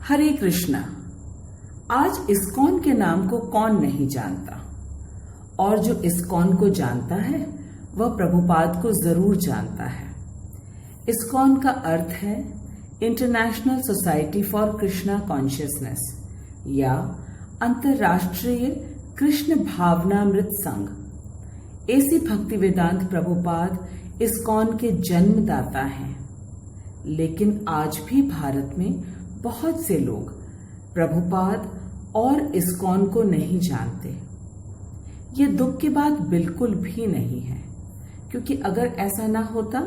हरे कृष्णा। आज इस्कॉन के नाम को कौन नहीं जानता, और जो इस्कॉन को जानता है वह प्रभुपाद को जरूर जानता है। इस्कॉन का अर्थ है international society for Krishna consciousness या अंतर्राष्ट्रीय कृष्ण भावनामृत संघ। एसी भक्तिवेदांत प्रभुपाद इस्कॉन के जन्मदाता हैं, लेकिन आज भी भारत में बहुत से लोग प्रभुपाद और इस्कॉन को नहीं जानते। ये दुख की बात बिल्कुल भी नहीं है, क्योंकि अगर ऐसा ना होता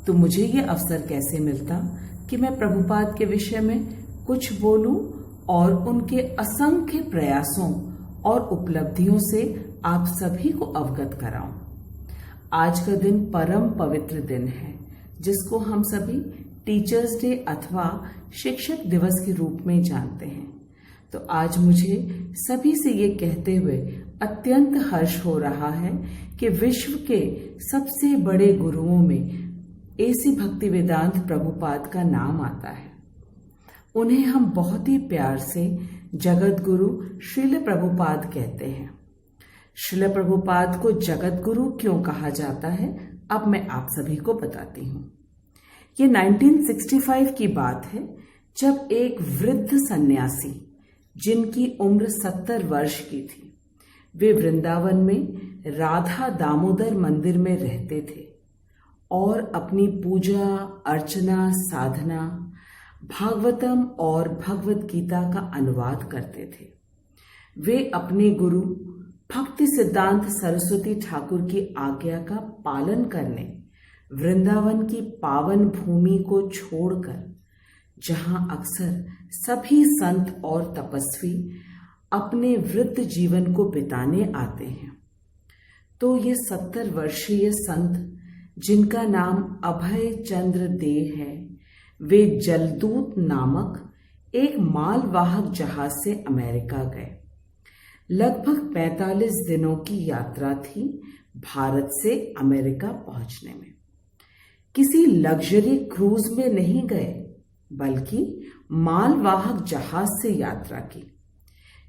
तो मुझे ये अवसर कैसे मिलता कि मैं प्रभुपाद के विषय में कुछ बोलूं और उनके असंख्य प्रयासों और उपलब्धियों से आप सभी को अवगत कराऊं। आज का दिन परम पवित्र दिन है, जिसको हम सभी टीचर्स डे अथवा शिक्षक दिवस के रूप में जानते हैं। तो आज मुझे सभी से ये कहते हुए अत्यंत हर्ष हो रहा है कि विश्व के सबसे बड़े गुरुओं में एसी भक्तिवेदांत प्रभुपाद का नाम आता है। उन्हें हम बहुत ही प्यार से जगत गुरु श्रील प्रभुपाद कहते हैं। श्रील प्रभुपाद को जगत गुरु क्यों कहा जाता है, अब मैं आप सभी को बताती हूँ। ये 1965 की बात है, जब एक वृद्ध सन्यासी जिनकी उम्र 70 वर्ष की थी, वे वृंदावन में राधा दामोदर मंदिर में रहते थे और अपनी पूजा अर्चना साधना भागवतम और भगवत गीता का अनुवाद करते थे। वे अपने गुरु भक्ति सिद्धांत सरस्वती ठाकुर की आज्ञा का पालन करने वृंदावन की पावन भूमि को छोड़कर, जहां अक्सर सभी संत और तपस्वी अपने वृद्ध जीवन को बिताने आते हैं, तो ये 70 वर्षीय संत, जिनका नाम अभय चंद्र दे है, वे जलदूत नामक एक मालवाहक जहाज से अमेरिका गए। लगभग 45 दिनों की यात्रा थी भारत से अमेरिका पहुंचने में। किसी लग्जरी क्रूज में नहीं गए, बल्कि मालवाहक जहाज से यात्रा की।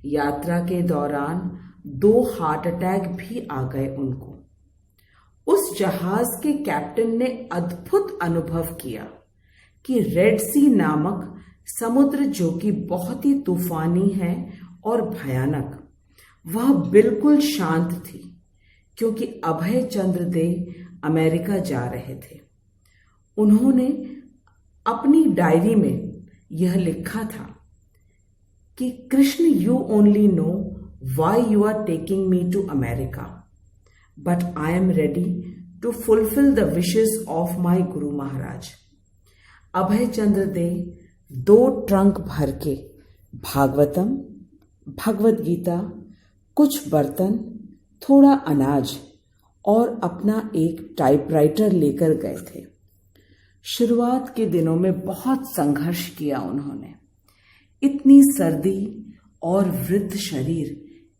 यात्रा के दौरान 2 हार्ट अटैक भी आ गए उनको। उस जहाज के कैप्टन ने अद्भुत अनुभव किया कि रेड सी नामक समुद्र, जो कि बहुत ही तूफानी है और भयानक, वह बिल्कुल शांत थी, क्योंकि अभय चंद्र दे अमेरिका जा रहे थे। उन्होंने अपनी डायरी में यह लिखा था कि Krishna, you only know why you are taking me to America, but I am ready to fulfil the wishes of my guru Maharaj. Abhay Chandra they 2 trunk भर के भागवतम, भगवत गीता, कुछ बर्तन, थोड़ा अनाज और अपना एक टाइपराइटर लेकर गए थे। शुरुआत के दिनों में बहुत संघर्ष किया उन्होंने। इतनी सर्दी और वृद्ध शरीर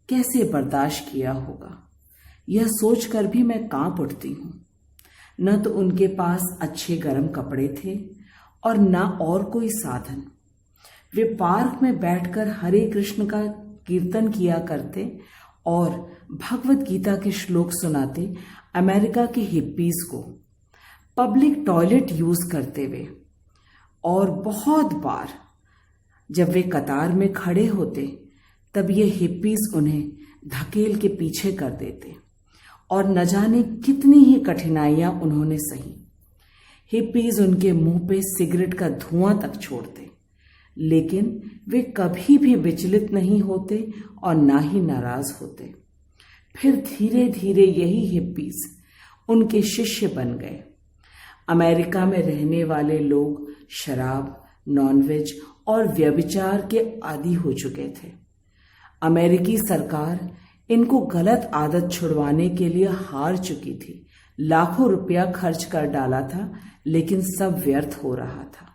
कैसे बर्दाश्त किया होगा, यह सोचकर भी मैं कांप उठती हूँ। न तो उनके पास अच्छे गर्म कपड़े थे और न और कोई साधन। वे पार्क में बैठकर हरे कृष्ण का कीर्तन किया करते और भगवत गीता के श्लोक सुनाते अमेरिका के हिप्पीज को। पब्लिक टॉयलेट यूज करते हुए, और बहुत बार जब वे कतार में खड़े होते तब ये हिप्पीज उन्हें धकेल के पीछे कर देते, और न जाने कितनी ही कठिनाइयां उन्होंने सही। हिप्पीज उनके मुंह पे सिगरेट का धुआं तक छोड़ते, लेकिन वे कभी भी विचलित नहीं होते और ना ही नाराज होते। फिर धीरे धीरे यही हिप्पीज उनके शिष्य बन गए। अमेरिका में रहने वाले लोग शराब, नॉनवेज और व्यभिचार के आदी हो चुके थे। अमेरिकी सरकार इनको गलत आदत छुड़वाने के लिए हार चुकी थी। लाखों रुपया खर्च कर डाला था, लेकिन सब व्यर्थ हो रहा था।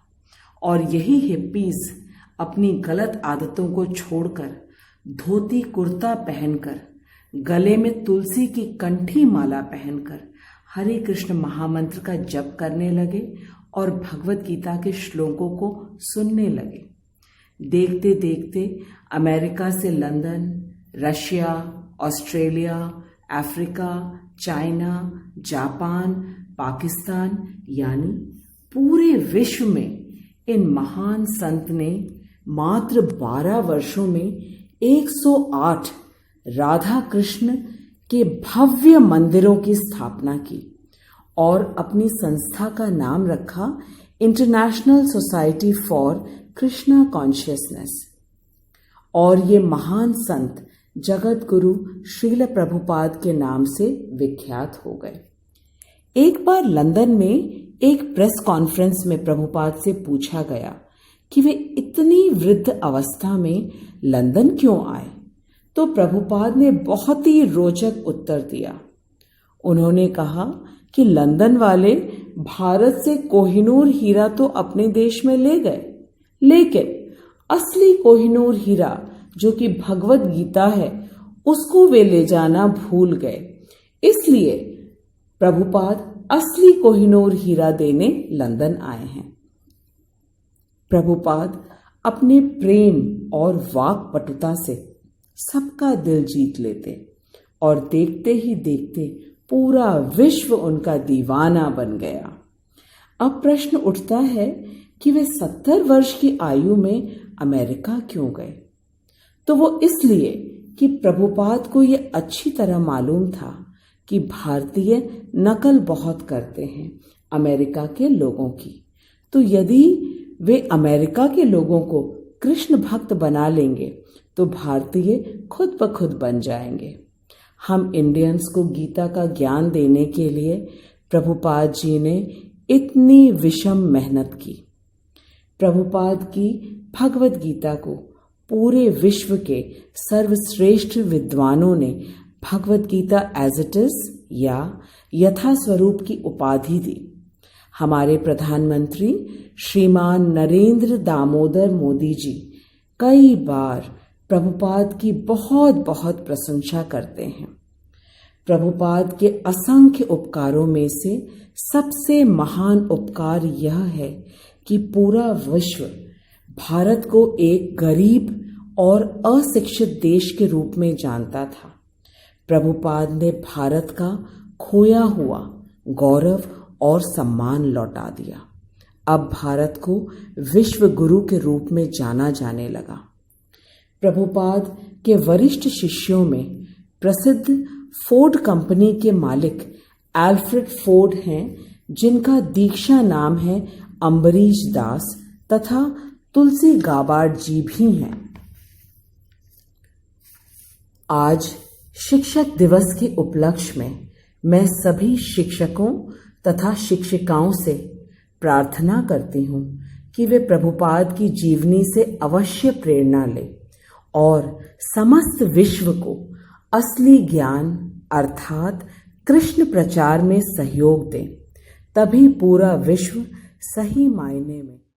और यही हिप्पीज अपनी गलत आदतों को छोड़कर धोती कुर्ता पहनकर, गले में तुलसी की कंठी माला पहनकर हरे कृष्ण महामंत्र का जप करने लगे और भगवत गीता के श्लोकों को सुनने लगे। देखते देखते अमेरिका से London, Russia, Australia, Africa, China, Japan, Pakistan यानी पूरे विश्व में इन महान संत ने मात्र 12 वर्षों में 108 राधा कृष्ण के भव्य मंदिरों की स्थापना की और अपनी संस्था का नाम रखा international society for Krishna consciousness. और ये महान संत जगत गुरु श्रील प्रभुपाद के नाम से विख्यात हो गए। एक बार लंदन में एक प्रेस कॉन्फ्रेंस में प्रभुपाद से पूछा गया कि वे इतनी वृद्ध अवस्था में लंदन क्यों आए, तो प्रभुपाद ने बहुत ही रोचक उत्तर दिया। उन्होंने कहा कि लंदन वाले भारत से कोहिनूर हीरा तो अपने देश में ले गए, लेकिन असली कोहिनूर हीरा जो कि भगवत गीता है उसको वे ले जाना भूल गए। इसलिए प्रभुपाद असली कोहिनूर हीरा देने लंदन आए हैं। प्रभुपाद अपने प्रेम और वाक पटुता से सबका दिल जीत लेते और देखते ही देखते पूरा विश्व उनका दीवाना बन गया। अब प्रश्न उठता है कि वे 70 वर्ष की आयु में अमेरिका क्यों गए? तो वो इसलिए कि प्रभुपाद को ये अच्छी तरह मालूम था कि भारतीय नकल बहुत करते हैं अमेरिका के लोगों की, तो यदि वे अमेरिका के लोगों को कृष्ण भक्त बना लेंगे तो भारतीय खुद ब खुद बन जाएंगे। हम इंडियंस को गीता का ज्ञान देने के लिए प्रभुपाद जी ने इतनी विषम मेहनत की। प्रभुपाद की भगवत गीता को पूरे विश्व के सर्वश्रेष्ठ विद्वानों ने Bhagavad Gita as it is या यथा स्वरूप की उपाधि दी। हमारे प्रधानमंत्री श्रीमान नरेंद्र दामोदर मोदी जी कई बार प्रभुपाद की बहुत बहुत प्रशंसा करते हैं। प्रभुपाद के असंख्य उपकारों में से सबसे महान उपकार यह है कि पूरा विश्व भारत को एक गरीब और अशिक्षित देश के रूप में जानता था। प्रभुपाद ने भारत का खोया हुआ गौरव और सम्मान लौटा दिया। अब भारत को विश्व गुरु के रूप में जाना जाने लगा। प्रभुपाद के वरिष्ठ शिष्यों में प्रसिद्ध फोर्ड कंपनी के मालिक एल्फ्रेड फोर्ड हैं, जिनका दीक्षा नाम है अम्बरीश दास, तथा तुलसी गाबार्ड जी भी हैं। आज शिक्षक दिवस के उपलक्ष्य में मैं सभी शिक्षकों तथा शिक्षिकाओं से प्रार्थना करती हूँ कि वे प्रभुपाद की जीवनी से अवश्य प्रेरणा लें और समस्त विश्व को असली ज्ञान अर्थात कृष्ण प्रचार में सहयोग दें। तभी पूरा विश्व सही मायने में